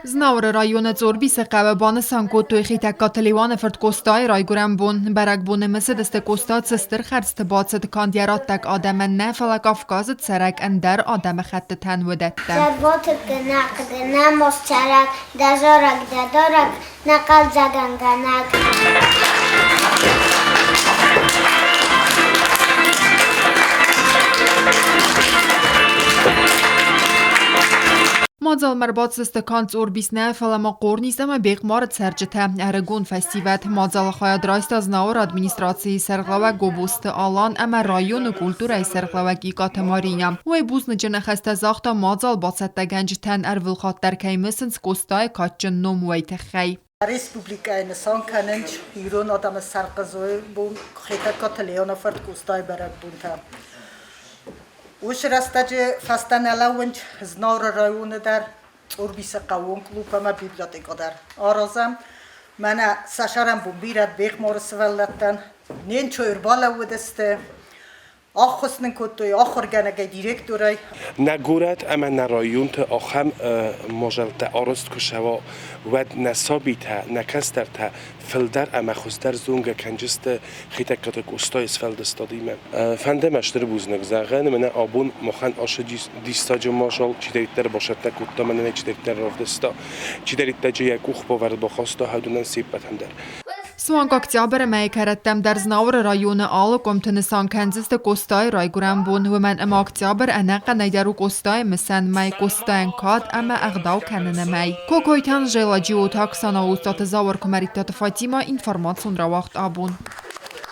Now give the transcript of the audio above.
Znauer rajone Zorbise qavebane sankot toy khitaka liwan fert kostay rayguram bun barak bun mesed este kostat sister kharst batset kandiarat tak adam nafala Kafkaz sarak andar adam khatt tanwedatta Zabotet namos charak dazorak dadorak naqal zaganganak Mazal marbat استکان Zorbis nafala ma qornis ama beqmar serjete aragon festivat mazal khayad rast az naur administratsiyi serqlava gobost alan ama rayon kultura serqlava giqat marina ve buzn jena khasta zaxta mazal batsetta ganjtan arvil khattar kaymesens kostay kaçın nom ve txay Respublika in Sankanench hiron adam sarqazoy bu khitaka leona fert kostay barak bunta Уж растаджи фастаналаунч знаура районы дар Zorbise qawon klubama biblioteka dar. Arazam mana sasharam bu birat beqmor svallattan nen çoyur bala udeste آخوستن کتوی آخر گنگه دیرکتوری نگورد اما نرایونت آخم مجلت آرست کشوا ود نسابیته نکسترته فلدر اما خستر زونگه کنجست خیتکت کستایس فلدستادیم فنده مشتر بوزنگ زغن من آبون مخن آش دیستاج ماشال چی دریتر باشد نکوتا من نه چی دریتر رفدستا چی دریتر جای کوخ باورد بخواستا هدونن سیب بتندر Suank oktyabr meykerettem der Znauer rayonu alı komtenisan kenziste kostay rayguram bun ve men ama oktyabr anaqa neyderu kostay mesen mey kostayn kat ama agdaw kanene mey. Kokoytan jela jiu taksana ustat zawar kumaritat Fatima information rawacht abun.